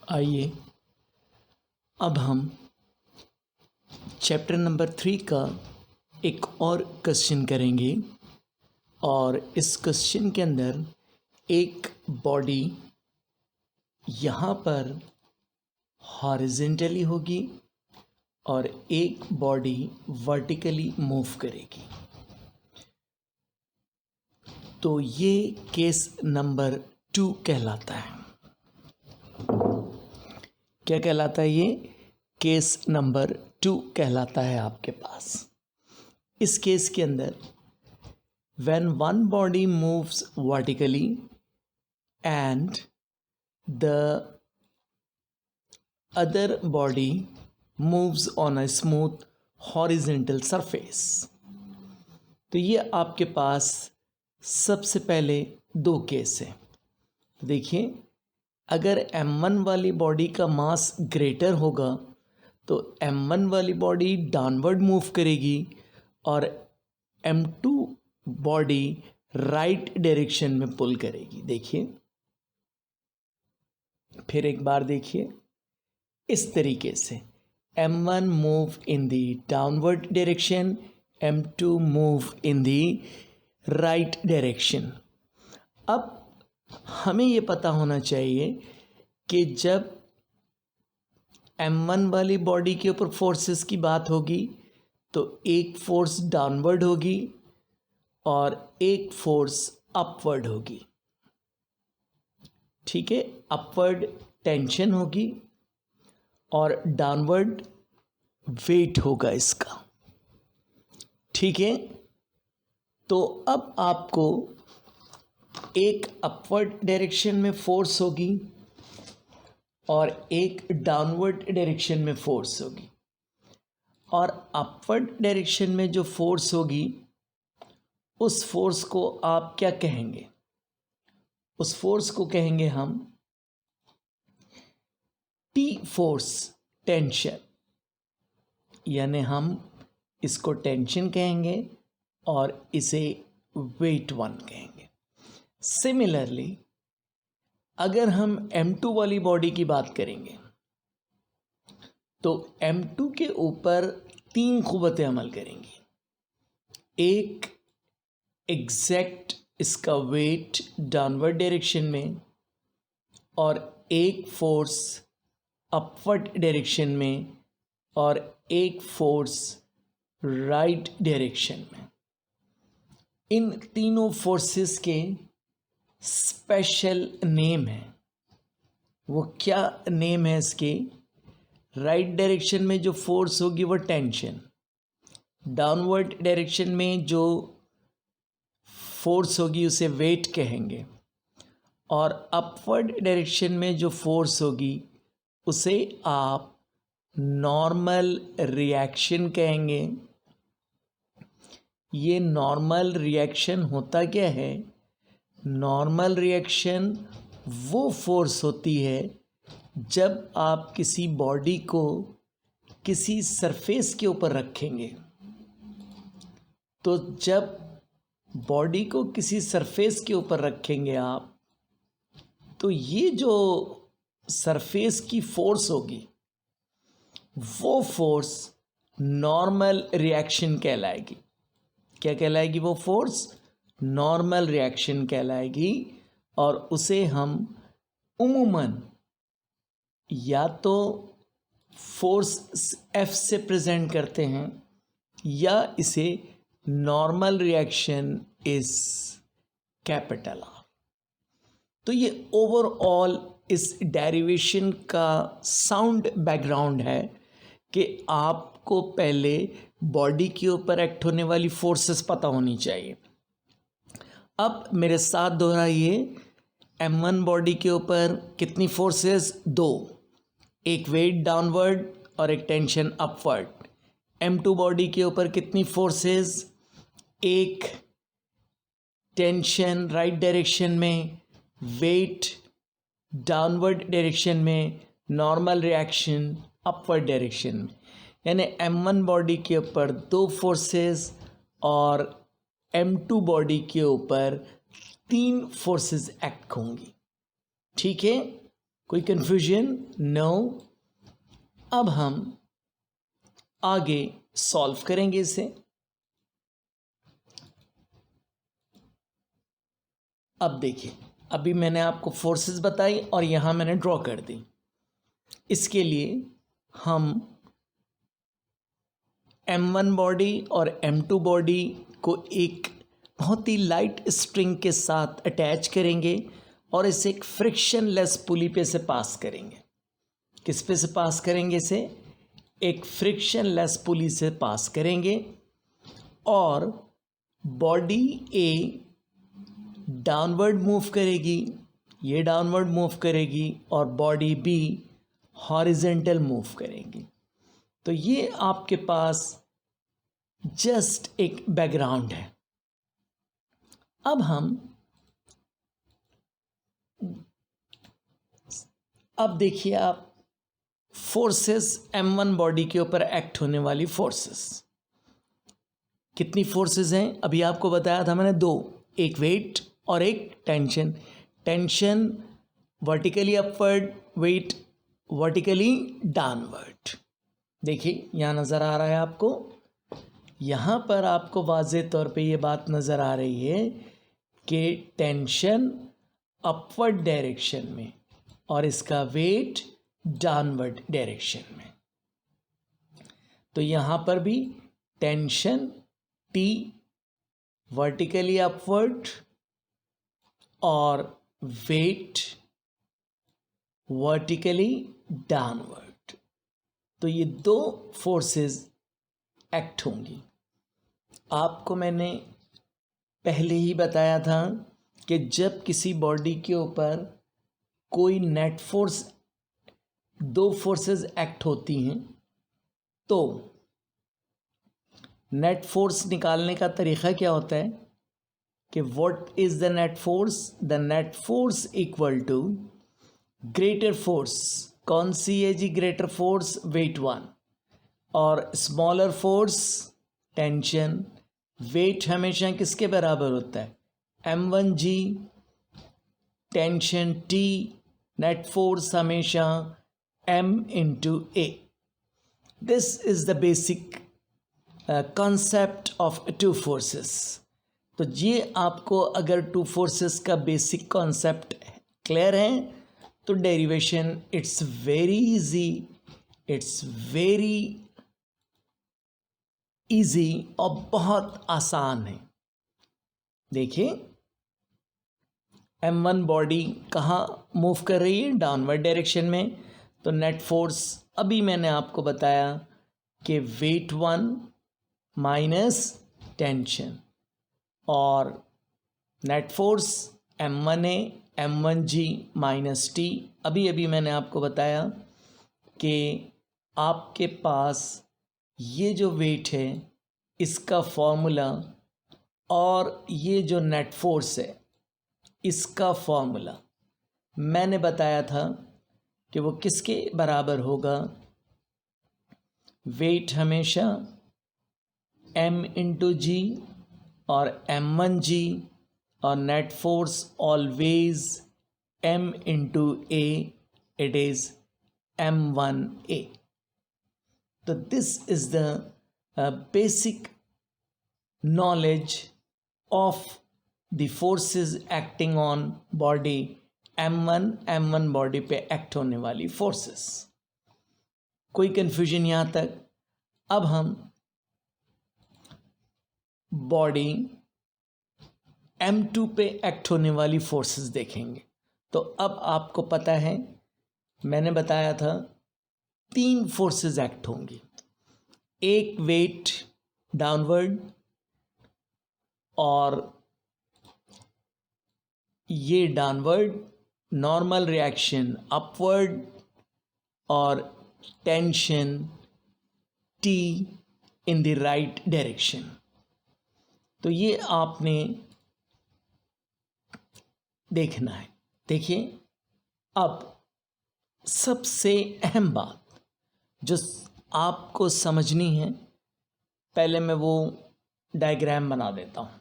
आइए अब हम चैप्टर नंबर 3 का एक और क्वेश्चन करेंगे और इस क्वेश्चन के अंदर एक बॉडी यहाँ पर हॉरिजेंटली होगी और एक बॉडी वर्टिकली मूव करेगी। तो ये केस नंबर 2 कहलाता है। क्या कहलाता है? ये केस नंबर 2 कहलाता है आपके पास। इस केस के अंदर when one body moves vertically and the other body moves on a smooth horizontal surface, तो ये आपके पास सबसे पहले दो केस हैं। देखिए, अगर m1 वाली बॉडी का मास ग्रेटर होगा तो m1 वाली बॉडी डाउनवर्ड मूव करेगी और m2 बॉडी राइट डायरेक्शन में पुल करेगी। देखिए, फिर एक बार देखिए, इस तरीके से m1 move in the downward direction, m2 move in the right direction. अब हमें ये पता होना चाहिए कि जब m1 वाली बॉडी के ऊपर फोर्सेस की बात होगी तो एक फोर्स डाउनवर्ड होगी और एक फोर्स अपवर्ड होगी। ठीक है, अपवर्ड टेंशन होगी और डाउनवर्ड वेट होगा इसका। ठीक है, तो अब आपको एक अपवर्ड डायरेक्शन में फोर्स होगी और एक डाउनवर्ड डायरेक्शन में फोर्स होगी, और अपवर्ड डायरेक्शन में जो फोर्स होगी उस फोर्स को आप क्या कहेंगे? उस फोर्स को कहेंगे हम टी फोर्स, टेंशन, यानी हम इसको टेंशन कहेंगे और इसे वेट 1 कहेंगे। सिमिलरली अगर हम m2 वाली बॉडी की बात करेंगे तो m2 के ऊपर 3 क़ुव्वतें अमल करेंगी। एक एग्जैक्ट इसका वेट डाउनवर्ड डायरेक्शन में और एक फोर्स अपवर्ड डायरेक्शन में और एक फोर्स राइट डायरेक्शन में। इन तीनों फोर्सेस के स्पेशल नेम है। वो क्या नेम है इसके? राइट डायरेक्शन में जो फोर्स होगी वो टेंशन, डाउनवर्ड डायरेक्शन में जो फोर्स होगी उसे वेट कहेंगे, और अपवर्ड डायरेक्शन में जो फोर्स होगी उसे आप नॉर्मल रिएक्शन कहेंगे। ये नॉर्मल रिएक्शन होता क्या है? नॉर्मल रिएक्शन वो फोर्स होती है जब आप किसी बॉडी को किसी सरफेस के ऊपर रखेंगे। तो जब बॉडी को किसी सरफेस के ऊपर रखेंगे आप, तो ये जो सरफेस की फोर्स होगी वो फोर्स नॉर्मल रिएक्शन कहलाएगी। क्या कहलाएगी? वो फोर्स नॉर्मल रिएक्शन कहलाएगी, और उसे हम उम्मूमन या तो फोर्स F से प्रेजेंट करते हैं या इसे normal reaction is capital R। तो ये ओवरऑल इस डेरिवेशन का साउंड बैकग्राउंड है कि आपको पहले बॉडी के ऊपर एक्ट होने वाली फोर्सेस पता होनी चाहिए। अब मेरे साथ दोहराइए, m1 बॉडी के ऊपर कितनी फोर्सेस? 2, एक वेट डाउनवर्ड और एक टेंशन अपवर्ड। m2 बॉडी के ऊपर कितनी फोर्सेस? एक टेंशन राइट डायरेक्शन में, वेट डाउनवर्ड डायरेक्शन में, नॉर्मल रिएक्शन अपवर्ड डायरेक्शन में। यानी m1 बॉडी के ऊपर 2 फोर्सेस और m2 बॉडी के ऊपर 3 फोर्सेस एक्ट होंगी। ठीक है, कोई कंफ्यूजन? नो। अब हम आगे सॉल्व करेंगे इसे। अब देखिए, अभी मैंने आपको फोर्सेस बताई और यहां मैंने ड्रॉ कर दी। इसके लिए हम M1 बॉडी और M2 बॉडी को एक बहुत ही लाइट स्ट्रिंग के साथ अटैच करेंगे और इसे एक फ्रिक्शनलेस पुली पे से पास करेंगे। किस पे से पास करेंगे? इसे एक फ्रिक्शनलेस पुली से पास करेंगे और बॉडी ए डाउनवर्ड मूव करेगी, ये डाउनवर्ड मूव करेगी और बॉडी बी हॉरिजेंटल मूव करेगी। तो ये आपके पास जस्ट एक बैकग्राउंड है। अब देखिए आप फोर्सेस M1 बॉडी के ऊपर एक्ट होने वाली फोर्सेस कितनी फोर्सेस हैं? अभी आपको बताया था मैंने दो, एक वेट और एक tension. Tension vertically upward, weight vertically downward. देखिए यहाँ नज़र आ रहा है आपको, यहाँ पर आपको वाज़ेह तौर पे ये बात नज़र आ रही है कि टेंशन अपवर्ड डायरेक्शन में और इसका वेट डाउनवर्ड डायरेक्शन में। तो यहाँ पर भी टेंशन T वर्टिकली अपवर्ड और वेट वर्टिकली डाउनवर्ड। तो ये दो फोर्सेस एक्ट होंगी। आपको मैंने पहले ही बताया था कि जब किसी बॉडी के ऊपर कोई नेट फोर्स, दो फोर्सेस एक्ट होती हैं, तो नेट फोर्स निकालने का तरीक़ा क्या होता है कि what is the net force? The net force equal to greater force. कौन सी है जी ग्रेटर फोर्स? वेट 1। और स्मॉलर फोर्स टेंशन। वेट हमेशा किसके बराबर होता है? M1G, tension T, net force हमेशा M×A। This is the basic concept of two forces. तो ये आपको अगर टू फोर्सेस का बेसिक कॉन्सेप्ट क्लियर है तो derivation it's very easy, it's very easy और बहुत आसान है। देखिए M1 बॉडी कहाँ मूव कर रही है? डाउनवर्ड डायरेक्शन में। तो नेट फोर्स अभी मैंने आपको बताया कि वेट 1 माइनस टेंशन, और net force M1A M1G minus T। अभी अभी मैंने आपको बताया कि आपके पास ये जो वेट है इसका फॉर्मूला और ये जो नेट फोर्स है इसका फॉर्मूला मैंने बताया था कि वो किसके बराबर होगा? वेट हमेशा M×G और M1G और net force always M×A, it is M1A। तो this is the basic knowledge of the forces acting on body M1 body पे एक्ट होने वाली फोर्सेस। कोई कंफ्यूजन यहाँ तक? अब हम बॉडी M2 पे एक्ट होने वाली फोर्सेस देखेंगे। तो अब आपको पता है, मैंने बताया था 3 फोर्सेस एक्ट होंगी। एक वेट डाउनवर्ड, और ये डाउनवर्ड, नॉर्मल रिएक्शन अपवर्ड, और tension T in the right direction. तो ये आपने देखना है। देखिए अब सबसे अहम बात जो आपको समझनी है, पहले मैं वो डायग्राम बना देता हूँ।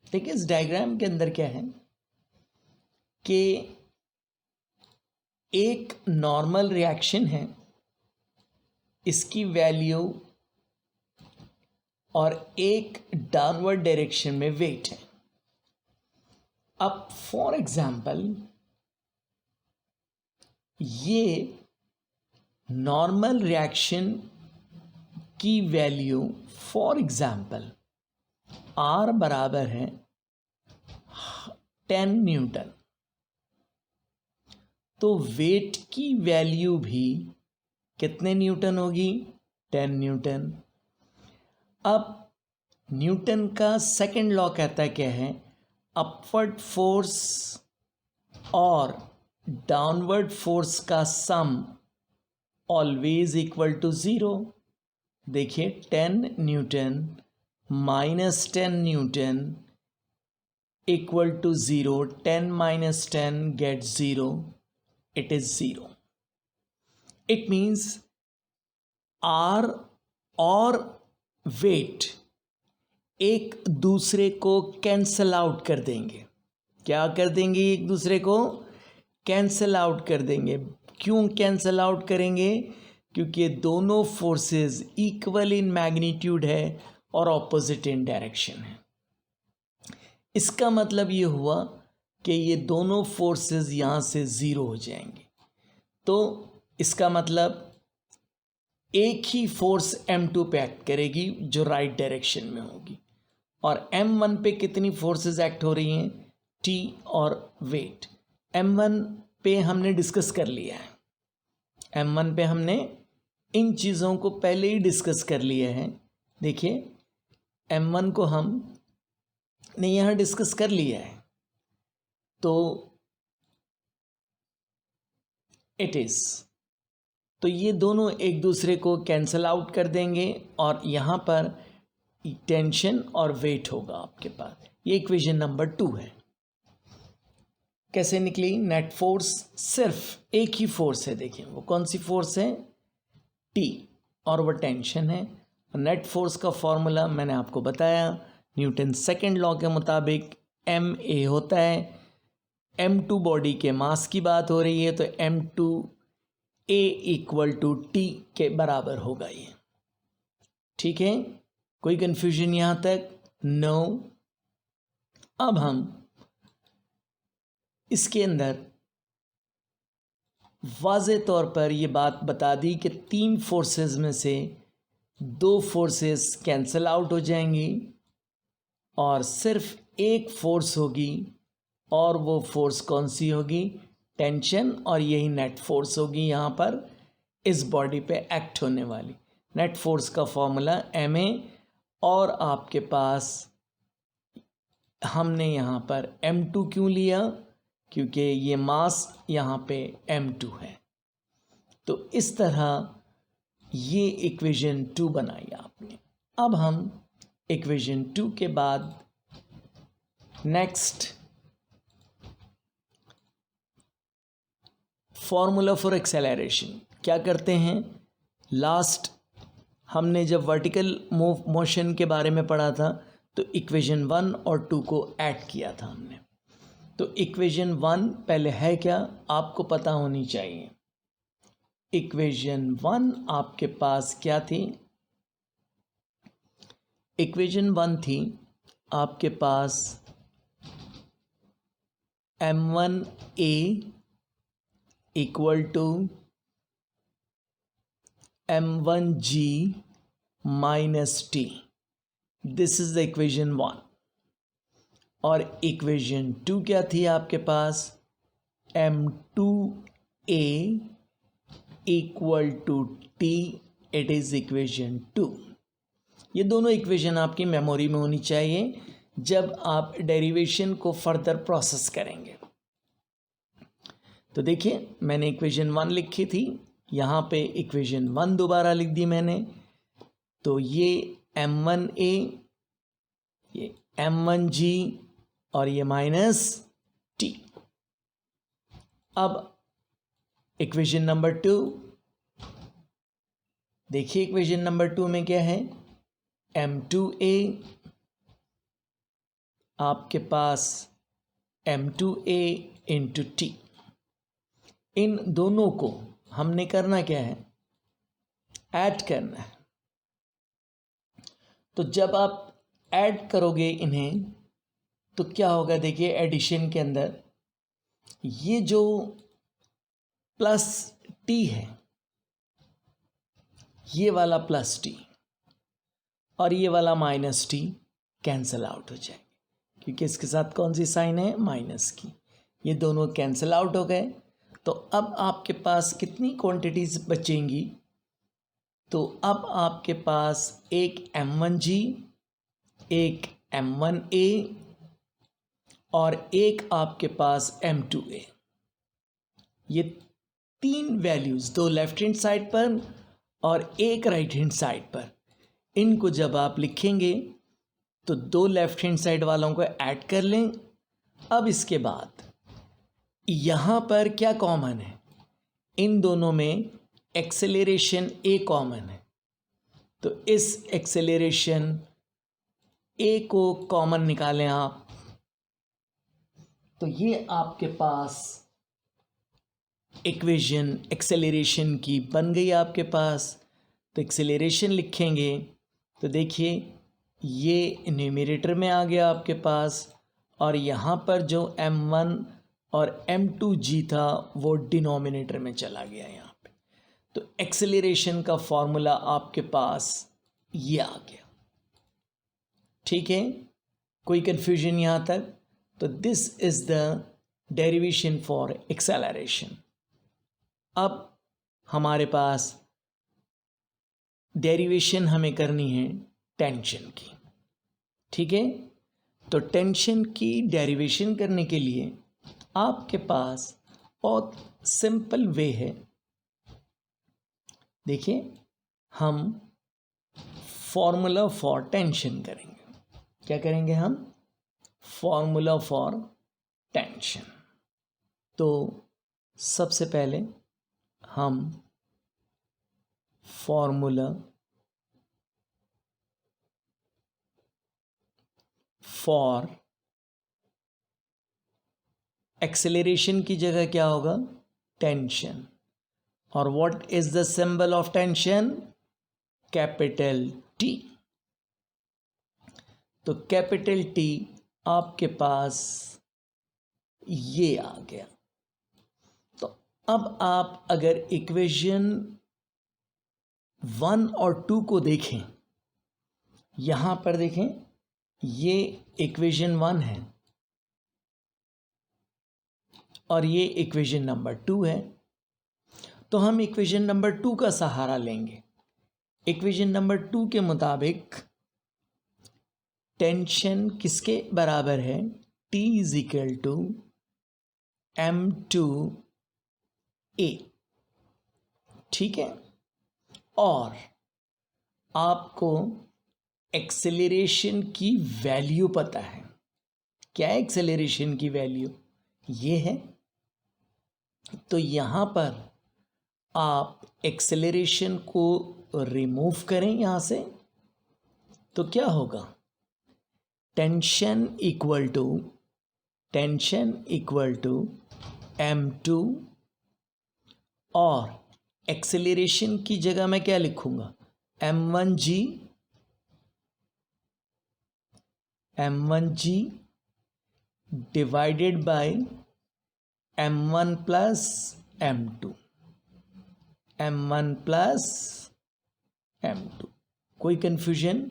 देखिए इस डायग्राम के अंदर क्या है कि एक नॉर्मल रिएक्शन है, इसकी वैल्यू, और एक डाउनवर्ड डायरेक्शन में वेट है। अब फॉर एग्जाम्पल ये नॉर्मल रिएक्शन की वैल्यू फॉर एग्जाम्पल R बराबर है 10 न्यूटन, तो वेट की वैल्यू भी कितने न्यूटन होगी? 10 न्यूटन। अब न्यूटन का सेकंड लॉ कहता है क्या है? अपवर्ड फोर्स और डाउनवर्ड फोर्स का सम ऑलवेज इक्वल टू 0। देखिए 10 newton minus 10 newton equal to 0। 10 minus 10 get 0, it is 0. It means R और वेट एक दूसरे को कैंसल आउट कर देंगे। क्या कर देंगे? एक दूसरे को कैंसल आउट कर देंगे। क्यों कैंसल आउट करेंगे? क्योंकि ये दोनों फोर्सेस इक्वल इन मैग्नीट्यूड है और ऑपोजिट इन डायरेक्शन है। इसका मतलब ये हुआ कि ये दोनों फोर्सेस यहाँ से ज़ीरो हो जाएंगे। तो इसका मतलब एक ही फोर्स M2 पे एक्ट करेगी जो राइट डायरेक्शन में होगी, और M1 पे कितनी फोर्सेस एक्ट हो रही हैं? T और वेट। M1 पे हमने डिस्कस कर लिया है। M1 पे हमने इन चीज़ों को पहले ही डिस्कस कर लिया है। देखिए M1 को हमने यहाँ डिस्कस कर लिया है, तो इट इज़, तो ये दोनों एक दूसरे को कैंसल आउट कर देंगे और यहाँ पर टेंशन और वेट होगा आपके पास। ये इक्वेशन नंबर 2 है। कैसे निकली? नेट फोर्स, सिर्फ एक ही फोर्स है। देखिए वो कौन सी फोर्स है? T, और वो टेंशन है। नेट फोर्स का फॉर्मूला मैंने आपको बताया, न्यूटन सेकंड लॉ के मुताबिक ma होता है। M2 बॉडी के मास की बात हो रही है, तो M2a इक्वल टू T के बराबर होगा ये। ठीक है, कोई कंफ्यूजन यहाँ तक? नो। अब हम इसके अंदर वाज़े तौर पर ये बात बता दी कि 3 फोर्सेस में से 2 फोर्सेस कैंसल आउट हो जाएंगी और सिर्फ एक फोर्स होगी, और वो फोर्स कौन सी होगी? टेंशन, और यही नेट फोर्स होगी यहाँ पर इस बॉडी पे एक्ट होने वाली। नेट फोर्स का फॉर्मूला ma, और आपके पास हमने यहाँ पर M2 क्यों लिया? क्योंकि ये मास यहाँ पे M2 है। तो इस तरह ये इक्वेशन 2 बनाई आपने। अब हम इक्वेशन 2 के बाद नेक्स्ट फॉर्मूला फॉर एक्सेलरेशन क्या करते हैं? लास्ट हमने जब वर्टिकल मोशन के बारे में पढ़ा था तो इक्वेशन 1 और 2 को ऐड किया था हमने। तो इक्वेशन 1 पहले है क्या, आपको पता होनी चाहिए। इक्वेशन 1 आपके पास क्या थी? इक्वेशन 1 थी आपके पास m1a equal to m1g minus T. This is the equation 1। और इक्वेशन 2 क्या थी आपके पास? m2a equal to t। It is equation 2। ये दोनों इक्वेशन आपकी मेमोरी में होनी चाहिए जब आप डेरिवेशन को फर्दर प्रोसेस करेंगे। तो देखिए मैंने इक्वेशन 1 लिखी थी, यहाँ पे इक्वेशन 1 दोबारा लिख दी मैंने। तो ये m1a, ये m1g और ये माइनस t। अब इक्वेशन नंबर 2 देखिए, इक्वेशन नंबर 2 में क्या है? m2a आपके पास m2a इंटू टी। इन दोनों को हमने करना क्या है, ऐड करना है। तो जब आप ऐड करोगे इन्हें तो क्या होगा, देखिए एडिशन के अंदर ये जो प्लस टी है, ये वाला प्लस टी और ये वाला माइनस टी कैंसिल आउट हो जाएंगे, क्योंकि इसके साथ कौन सी साइन है, माइनस की। ये दोनों कैंसिल आउट हो गए। तो अब आपके पास कितनी क्वांटिटीज बचेंगी, तो अब आपके पास एक M1G, एक M1A और एक आपके पास M2A। ये तीन वैल्यूज, दो लेफ्ट हैंड साइड पर और एक राइट हैंड साइड पर, इनको जब आप लिखेंगे तो दो लेफ्ट हैंड साइड वालों को ऐड कर लें। अब इसके बाद यहाँ पर क्या कॉमन है, इन दोनों में एक्सेलरेशन ए कॉमन है, तो इस एक्सेलरेशन ए को कॉमन निकालें आप, तो ये आपके पास इक्वेशन एक्सेलरेशन की बन गई आपके पास। तो एक्सेलरेशन लिखेंगे तो देखिए ये न्यूमरेटर में आ गया आपके पास, और यहाँ पर जो M1 और M2G था वो डिनोमिनेटर में चला गया यहाँ पे। तो एक्सेलरेशन का फॉर्मूला आपके पास ये आ गया। ठीक है, कोई कंफ्यूजन यहाँ तक? तो this is the derivation for acceleration. अब हमारे पास डेरिवेशन हमें करनी है टेंशन की। ठीक है, तो टेंशन की डेरिवेशन करने के लिए आपके पास बहुत सिंपल वे है। देखिए, हम फॉर्मूला फॉर टेंशन करेंगे। क्या करेंगे हम? Formula for tension. तो सबसे पहले हम फॉर्मूला फॉर एक्सेलरेशन की जगह क्या होगा? टेंशन। और what is the symbol of tension? Capital T. तो कैपिटल टी आपके पास ये आ गया। तो अब आप अगर इक्वेशन 1 और 2 को देखें, यहां पर देखें, ये इक्वेशन 1 है और ये इक्वेशन नंबर 2 है। तो हम इक्वेशन नंबर 2 का सहारा लेंगे। इक्वेशन नंबर 2 के मुताबिक टेंशन किसके बराबर है? T is equal to M2A। ठीक है, और आपको एक्सेलरेशन की वैल्यू पता है। क्या है एक्सेलरेशन की वैल्यू? ये है। तो यहां पर आप एक्सेलरेशन को रिमूव करें यहां से, तो क्या होगा? टेंशन इक्वल टू M2, और एक्सेलरेशन की जगह मैं क्या लिखूंगा? M1G divided by M1 plus M2। M1 plus M2। कोई कंफ्यूजन?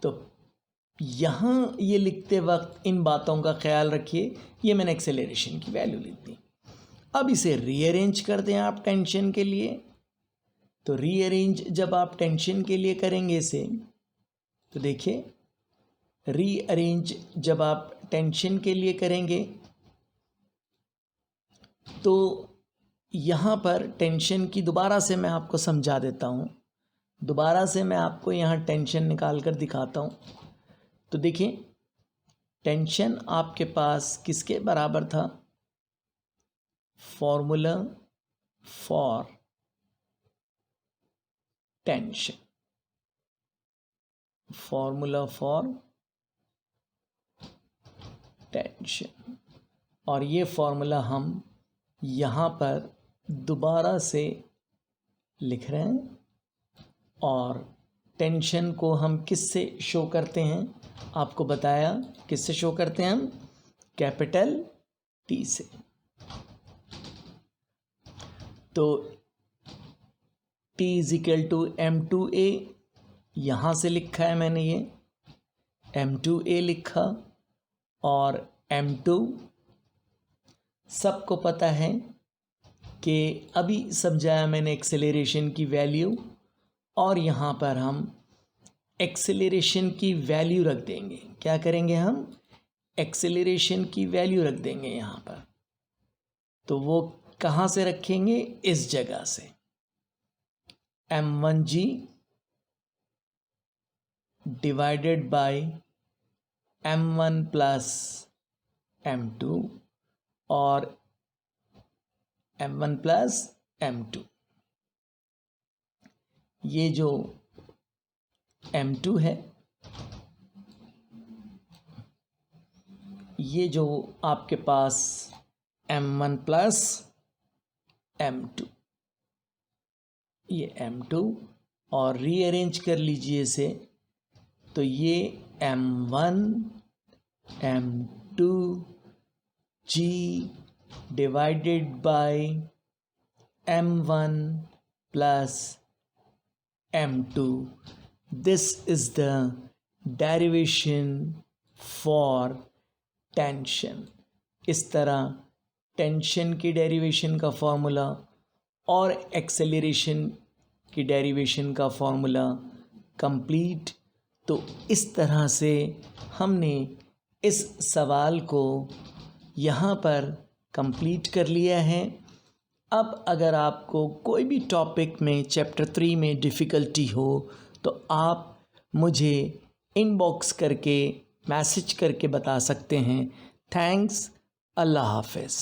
तो यहाँ ये लिखते वक्त इन बातों का ख्याल रखिए। ये मैंने एक्सेलरेशन की वैल्यू लिख दी। अब इसे रीअरेंज कर दें आप टेंशन के लिए। तो रीअरेंज जब आप टेंशन के लिए करेंगे इसे, तो देखिए रीअरेंज जब आप टेंशन के लिए करेंगे तो यहाँ पर टेंशन की दोबारा से मैं आपको समझा देता हूँ। दोबारा से मैं आपको यहाँ टेंशन निकाल कर दिखाता हूँ। तो देखिए, टेंशन आपके पास किसके बराबर था? Formula for tension. Formula for tension, और ये फॉर्मूला हम यहाँ पर दोबारा से लिख रहे हैं और टेंशन को हम किससे शो करते हैं, आपको बताया किससे शो करते हैं हम, कैपिटल टी से। तो T = M2A, यहाँ से लिखा है मैंने, ये M2A लिखा, और M2 सबको पता है कि अभी समझाया मैंने एक्सेलरेशन की वैल्यू, और यहाँ पर हम एक्सेलरेशन की वैल्यू रख देंगे। क्या करेंगे हम, एक्सेलरेशन की वैल्यू रख देंगे यहाँ पर। तो वो कहाँ से रखेंगे, इस जगह से, m1g divided by m1 plus m2 और m1 प्लस m2। ये जो m2 है, ये जो आपके पास m1 प्लस m2, ये m2, और रीअरेंज कर लीजिए इसे, तो ये m1 m2 g divided by m1 plus m2। This is the derivation for tension. इस तरह टेंशन की डेरिवेशन का फॉर्मूला और एक्सेलरेशन की डेरिवेशन का फॉर्मूला कंप्लीट। तो इस तरह से हमने इस सवाल को यहाँ पर कंप्लीट कर लिया है। अब अगर आपको कोई भी टॉपिक में चैप्टर 3 में डिफ़िकल्टी हो तो आप मुझे इनबॉक्स करके मैसेज करके बता सकते हैं। थैंक्स, अल्लाह हाफ़िज़।